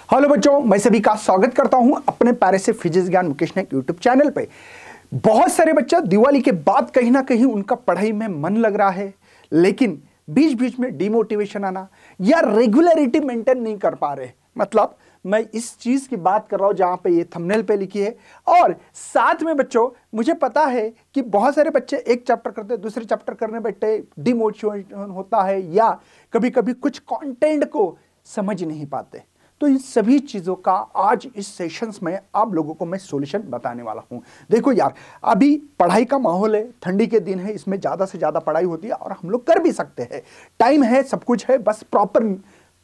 Hello बच्चों, मैं सभी का स्वागत करता हूं अपने प्यारे से फिजिक्स ज्ञान मुकेश नायक यूट्यूब चैनल पे। बहुत सारे बच्चे दिवाली के बाद कहीं ना कहीं उनका पढ़ाई में मन लग रहा है, लेकिन बीच बीच में डिमोटिवेशन आना या रेगुलरिटी मेंटेन नहीं कर पा रहे। मतलब मैं इस चीज की बात कर रहा हूं जहां पे ये थंबनेल पे लिखी है। और साथ में बच्चों, मुझे पता है कि बहुत सारे बच्चे एक चैप्टर करते दूसरे चैप्टर करने बैठे डिमोटिवेशन होता है, या कभी कभी कुछ कंटेंट को समझ नहीं पाते। तो इन सभी चीजों का आज इस सेशंस में आप लोगों को मैं सॉल्यूशन बताने वाला हूं। देखो यार, अभी पढ़ाई का माहौल है, ठंडी के दिन है, इसमें ज्यादा से ज्यादा पढ़ाई होती है और हम लोग कर भी सकते हैं। टाइम है, सब कुछ है, बस प्रॉपर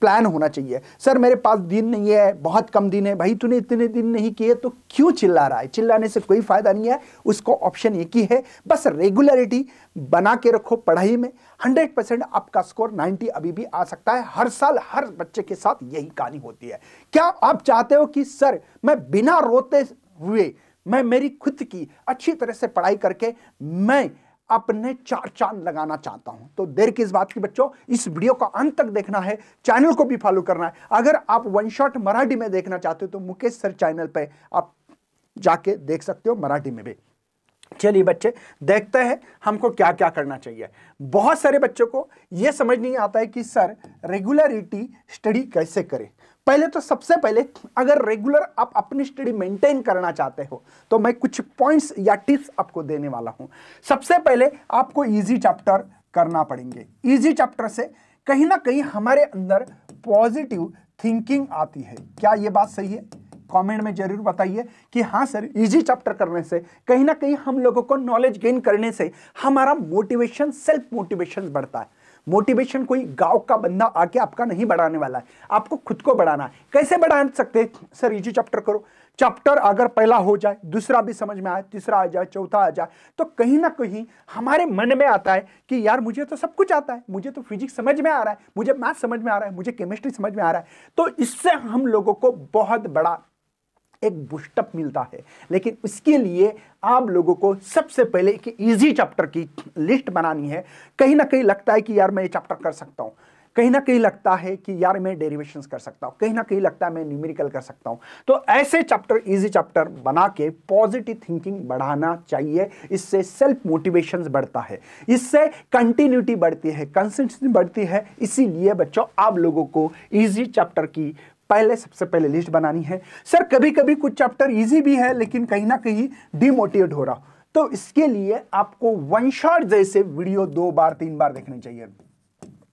प्लान होना चाहिए। सर मेरे पास दिन नहीं है, बहुत कम दिन है। भाई तूने इतने दिन नहीं किए तो क्यों चिल्ला रहा है? चिल्लाने से कोई फायदा नहीं है। उसको ऑप्शन एक ही है, बस रेगुलरिटी बना के रखो पढ़ाई में। 100% आपका स्कोर 90 अभी भी आ सकता है। हर साल हर बच्चे के साथ यही कहानी होती है। क्या आप चाहते हो कि सर मैं बिना रोते हुए मैं मेरी खुद की अच्छी तरह से पढ़ाई करके मैं अपने चार चांद लगाना चाहता हूं? तो देर किस बात की बच्चों, इस वीडियो का अंत तक देखना है, चैनल को भी फॉलो करना है। अगर आप वन शॉट मराठी में देखना चाहते हो तो मुकेश सर चैनल पे आप जाके देख सकते हो, मराठी में भी। चलिए बच्चे, देखते हैं हमको क्या क्या करना चाहिए। बहुत सारे बच्चों को यह समझ नहीं आता है कि सर रेगुलरिटी स्टडी कैसे करें। पहले तो सबसे पहले, अगर रेगुलर आप अपनी स्टडी मेंटेन करना चाहते हो तो मैं कुछ पॉइंट्स या टिप्स आपको देने वाला हूं। सबसे पहले आपको इजी चैप्टर करना पड़ेंगे। इजी चैप्टर से कहीं ना कहीं हमारे अंदर पॉजिटिव थिंकिंग आती है। क्या यह बात सही है? कमेंट में जरूर बताइए कि हाँ सर, इजी चैप्टर करने से कहीं ना कहीं हम लोगों को नॉलेज गेन करने से हमारा मोटिवेशन, सेल्फ मोटिवेशन बढ़ता है। मोटिवेशन कोई गांव का बंदा आके आपका नहीं बढ़ाने वाला है, आपको खुद को बढ़ाना है। कैसे बढ़ा सकते हैं? सर इजी चैप्टर करो। चैप्टर अगर पहला हो जाए, दूसरा भी समझ में आए, तीसरा आ जाए, चौथा आ जाए, तो कहीं ना कहीं हमारे मन में आता है कि यार मुझे तो सब कुछ आता है, मुझे तो फिजिक्स समझ में आ रहा है, मुझे मैथ समझ में आ रहा है, मुझे केमिस्ट्री समझ में आ रहा है। तो इससे हम लोगों को बहुत बड़ा एक बूस्टअप मिलता है। लेकिन इसके लिए आप लोगों को सबसे पहले एक इजी चैप्टर की लिस्ट बनानी है। कहीं ना कहीं लगता है कि यार मैं ये चैप्टर कर सकता हूं, कहीं ना कहीं लगता है कि यार मैं डेरिवेशंस कर सकता हूं, कहीं ना कहीं लगता है मैं न्यूमेरिकल कर सकता हूं। तो ऐसे चैप्टर, इजी चैप्टर बना के पॉजिटिव थिंकिंग बढ़ाना चाहिए। इससे सेल्फ मोटिवेशन बढ़ता है, इससे कंटिन्यूटी बढ़ती है, कंसिस्टेंसी बढ़ती है। इसीलिए बच्चों, आप लोगों को इजी चैप्टर की सबसे पहले लिस्ट बनानी है। सर कभी कभी कुछ चैप्टर इजी भी है लेकिन कहीं ना कहीं डिमोटिवेट हो रहा, तो इसके लिए आपको वन शॉट जैसे वीडियो 2 बार 3 बार देखने चाहिए।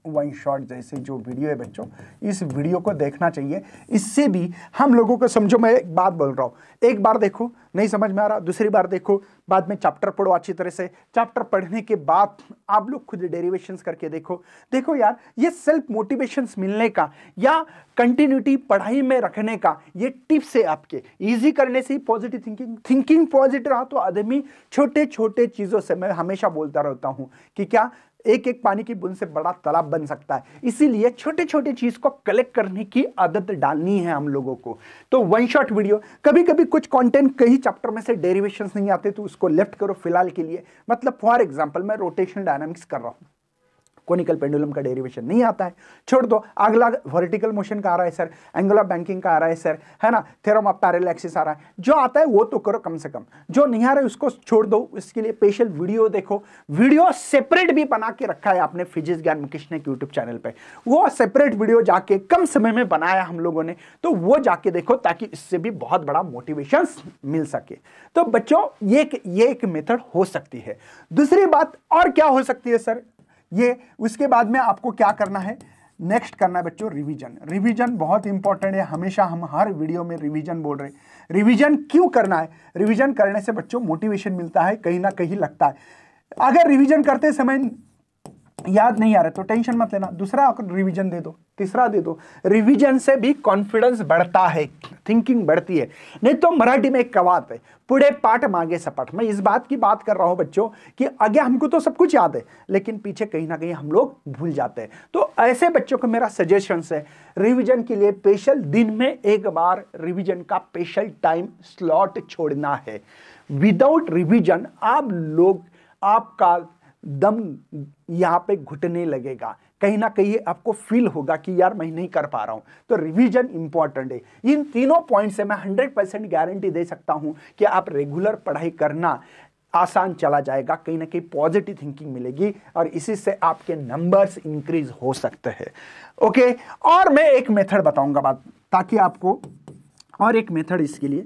वन शॉट जैसे जो वीडियो है बच्चों, इस वीडियो को देखना चाहिए। इससे भी हम लोगों को, समझो मैं एक बात बोल रहा हूं, एक बार देखो नहीं समझ में आ रहा, दूसरी बार देखो, बाद में चैप्टर पढ़ो अच्छी तरह से। चैप्टर पढ़ने के बाद आप लोग खुद डेरिवेशंस करके देखो। देखो यार, ये सेल्फ मोटिवेशंस मिलने का या कंटिन्यूटी पढ़ाई में रखने का ये टिप्स है आपके। इजी करने से ही पॉजिटिव थिंकिंग पॉजिटिव रहा तो आदमी छोटे छोटे चीजों से, मैं हमेशा बोलता रहता हूं कि क्या एक एक पानी की बूंद से बड़ा तालाब बन सकता है। इसीलिए छोटे छोटे चीज को कलेक्ट करने की आदत डालनी है हम लोगों को। तो वन शॉट वीडियो, कभी कभी कुछ कंटेंट कई चैप्टर में से डेरिवेशंस नहीं आते तो उसको लेफ्ट करो फिलहाल के लिए। मतलब फॉर एग्जांपल मैं रोटेशनल डायनामिक्स कर रहा हूं, कोनिकल पेंडुलम का डेरिवेशन नहीं आता है, छोड़ दो। अगला वर्टिकल मोशन का आ रहा है सर, एंगल ऑफ बैंकिंग का आ रहा है सर, है ना, थ्योरम ऑफ पैरेलल एक्सिस आ रहा है। जो आता है वो तो करो कम से कम, जो नहीं आ रहा है उसको छोड़ दो। इसके लिए स्पेशल वीडियो देखो। वीडियो सेपरेट भी बना के रखा है आपने फिजिक्स ज्ञान मुकेश नायक यूट्यूब चैनल पे। वो सेपरेट वीडियो जाके कम समय में बनाया हम लोगों ने, तो वो जाके देखो ताकि इससे भी बहुत बड़ा मोटिवेशन मिल सके। तो बच्चों, ये एक मेथड हो सकती है। दूसरी बात और क्या हो सकती है सर? ये उसके बाद में आपको क्या करना है, नेक्स्ट करना है बच्चों रिवीजन। रिवीजन बहुत इंपॉर्टेंट है, हमेशा हम हर वीडियो में रिवीजन बोल रहे हैं। रिवीजन क्यों करना है? रिवीजन करने से बच्चों मोटिवेशन मिलता है, कहीं ना कहीं लगता है। अगर रिवीजन करते समय याद नहीं आ रहा तो टेंशन मत लेना, दूसरा रिवीजन दे दो, तीसरा दे दो। रिवीजन से भी कॉन्फिडेंस बढ़ता है, थिंकिंग बढ़ती है। नहीं तो मराठी में एक कहावत है, पुढे पाठ मागे सपाट। मैं इस बात की बात कर रहा हूं बच्चों कि आगे हमको तो सब कुछ याद है लेकिन पीछे कहीं ना कहीं हम लोग भूल जाते हैं। तो ऐसे बच्चों को मेरा सजेशन है, रिवीजन के लिए स्पेशल दिन में एक बार रिवीजन का स्पेशल टाइम स्लॉट छोड़ना है। विदाउट रिवीजन आप लोग, आपका दम यहां पे घुटने लगेगा। कहीं ना कहीं आपको फील होगा कि यार मैं नहीं कर पा रहा हूं। तो रिवीजन इंपॉर्टेंट है। इन तीनों पॉइंट से मैं 100% गारंटी दे सकता हूं कि आप रेगुलर पढ़ाई करना आसान चला जाएगा, कहीं ना कहीं पॉजिटिव थिंकिंग मिलेगी और इसी से आपके नंबर्स इंक्रीज हो सकते हैं। ओके, और मैं एक मेथड बताऊंगा बात, ताकि आपको और एक मेथड इसके लिए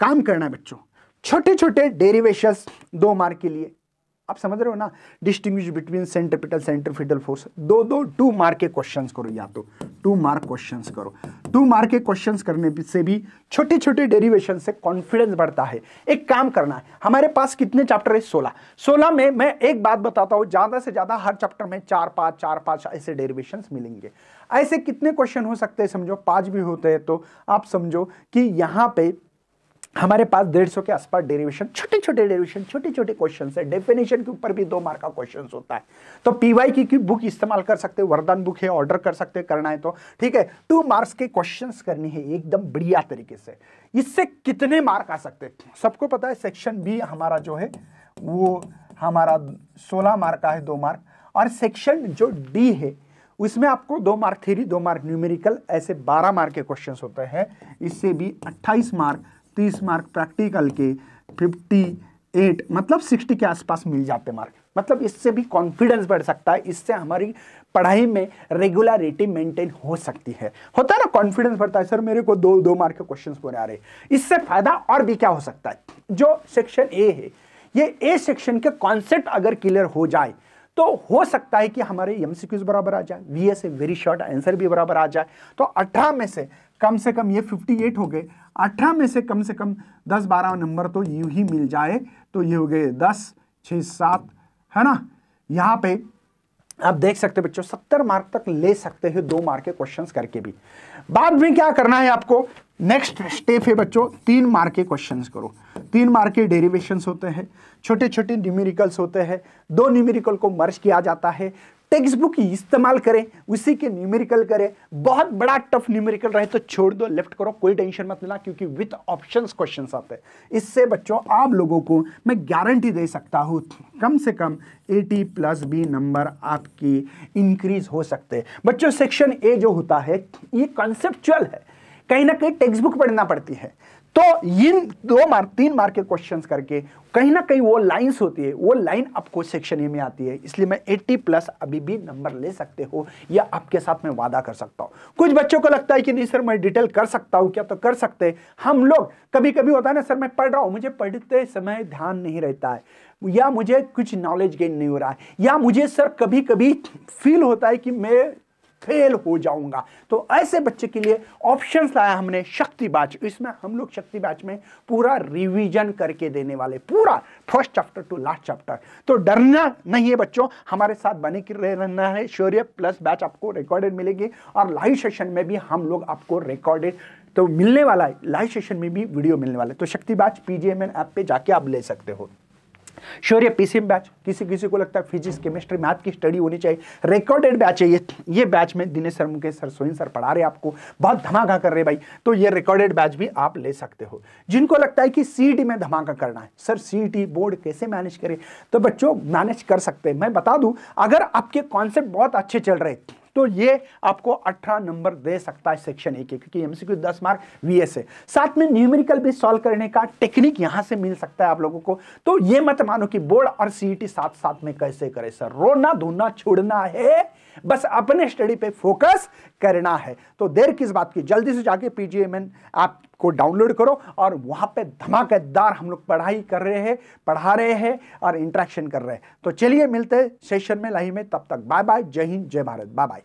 काम करना है बच्चों। छोटे छोटे डेरिवेशंस 2 मार्क के लिए, आप समझ रहे हो ना, distinguish between centripetal centrifugal force, 2 mark के क्वेश्चंस करो, या तो 2 मार्क क्वेश्चंस करो। 2 मार्क के क्वेश्चंस करने से भी छोटे छोटे डेरिवेशन से कॉन्फिडेंस बढ़ता है। एक काम करना है, हमारे पास कितने चैप्टर है? 16 में मैं एक बात बताता हूं, ज्यादा से ज्यादा हर चैप्टर में 4-5 ऐसे डेरिवेशन मिलेंगे। ऐसे कितने क्वेश्चन हो सकते हैं? समझो 5 भी होते हैं तो आप समझो कि यहां पे हमारे पास 150 के आसपास डेरिवेशन, छोटे छोटे डेरिवेशन, छोटे छोटे क्वेश्चन है। डेफिनेशन के ऊपर भी 2 मार्क का क्वेश्चन होता है। तो पीवाई की बुक इस्तेमाल कर सकते हैं, वरदान बुक है, ऑर्डर कर सकते हैं, करना है तो ठीक है। 2 मार्क्स के क्वेश्चंस करनी है एकदम बढ़िया तरीके से। इससे कितने मार्क आ सकते हैं? सबको पता है सेक्शन बी हमारा जो है वो हमारा 16 मार्क का है, 2 मार्क। और सेक्शन जो डी है उसमें आपको 2 मार्क थ्योरी, 2 मार्क न्यूमेरिकल, ऐसे 12 मार्क के क्वेश्चंस होते हैं। इससे भी 28 मार्क, 30 मार्क प्रैक्टिकल के, 58 मतलब 60 के आसपास मिल जाते मार्क। मतलब इससे भी कॉन्फिडेंस बढ़ सकता है, इससे हमारी पढ़ाई में रेगुलरिटी मेंटेन हो सकती है। होता है ना, कॉन्फिडेंस बढ़ता है, सर मेरे को 2 मार्क के क्वेश्चंस पूरे आ रहे। इससे फायदा और भी क्या हो सकता है? जो सेक्शन ए है, ये ए सेक्शन के कॉन्सेप्ट अगर क्लियर हो जाए तो हो सकता है कि हमारे एमसीक्यूज बराबर आ जाए, वीएस वेरी शॉर्ट आंसर भी बराबर आ जाए। तो 18 में से कम ये 58 हो गए, 18 में से कम 10-12 नंबर तो यूं ही मिल जाए तो ये हो गए 10, 6, 7, है ना। यहां पे आप देख सकते हैं बच्चों 70 मार्क तक ले सकते हैं 2 मार्क के क्वेश्चंस करके भी। बाद में क्या करना है आपको? नेक्स्ट स्टेप है बच्चों 3 मार्क के क्वेश्चंस करो। 3 मार्क के डेरिवेशंस होते हैं, छोटे छोटे न्यूमेरिकल्स होते हैं, 2 न्यूमेरिकल को मर्ज किया जाता है। टेक्स्ट बुक इस्तेमाल करें, उसी के न्यूमेरिकल करें। बहुत बड़ा टफ न्यूमेरिकल रहे तो छोड़ दो, लेफ्ट करो, कोई टेंशन मत लेना, क्योंकि विथ ऑप्शंस क्वेश्चंस आते हैं। इससे बच्चों आप लोगों को मैं गारंटी दे सकता हूं कम से कम 80+ भी नंबर आपकी इंक्रीज हो सकते हैं। बच्चों सेक्शन ए जो होता है ये कॉन्सेप्चुअल है, कहीं ना कहीं टेक्स्ट बुक पढ़ना पड़ती है। तो इन 2 मार्क 3 मार्क के क्वेश्चंस करके कहीं ना कहीं वो लाइंस होती है, वो लाइन आपको सेक्शन ए में आती है। इसलिए मैं 80+ अभी भी नंबर ले सकते हो, या आपके साथ मैं वादा कर सकता हूं। कुछ बच्चों को लगता है कि नहीं सर मैं डिटेल कर सकता हूं क्या? तो कर सकते हैं। हम लोग कभी कभी होता है ना, सर मैं पढ़ रहा हूं, मुझे पढ़ते समय ध्यान नहीं रहता है, या मुझे कुछ नॉलेज गेन नहीं हो रहा है, या मुझे सर कभी कभी फील होता है कि मैं फेल हो जाऊंगा। तो ऐसे बच्चे के लिए ऑप्शंस लाया हमने शक्ति बैच। इसमें हम लोग शक्ति बैच में पूरा रिवीजन करके देने वाले, पूरा first chapter two last chapter. तो डरना नहीं है बच्चों, हमारे साथ बने के रहना है। शौर्य प्लस बैच आपको रिकॉर्डेड मिलेगी, और लाइव सेशन में भी हम लोग आपको रिकॉर्डेड तो मिलने वाला है, लाइव सेशन में भी वीडियो मिलने वाला है। तो शक्ति बैच PGMN ऐप पे जाके आप ले सकते हो। शौर्य PCM बैच, किसी को लगता है फिजिक्स केमिस्ट्री मैथ की स्टडी होनी चाहिए, रिकॉर्डेड बैच है ये बैच में Dinesh sir, Mukesh sir, Soin sir पढ़ा रहे आपको, बहुत धमाका कर रहे भाई। तो ये रिकॉर्डेड बैच भी आप ले सकते हो। जिनको लगता है कि CET में धमाका करना है, सर CET बोर्ड कैसे मैनेज करें, तो बच्चों मैनेज कर सकते हैं। मैं बता दूं, अगर आपके कॉन्सेप्ट बहुत अच्छे चल रहे तो ये आपको 18 नंबर दे सकता है सेक्शन ए के, क्योंकि एमसीक्यू 10 मार्क VS है। साथ में न्यूमेरिकल भी सॉल्व करने का टेक्निक यहां से मिल सकता है आप लोगों को। तो ये मत मानो कि बोर्ड और CET साथ साथ में कैसे करे सर, रोना धोना छोड़ना है, बस अपने स्टडी पे फोकस करना है। तो देर किस बात की, जल्दी से जाके PGMN ऐप को डाउनलोड करो, और वहां पे धमाकेदार हम लोग पढ़ाई कर रहे हैं, पढ़ा रहे हैं और इंटरेक्शन कर रहे हैं। तो चलिए मिलते हैं सेशन में लाइव में, तब तक बाय बाय, जय हिंद, जय भारत, बाय बाय।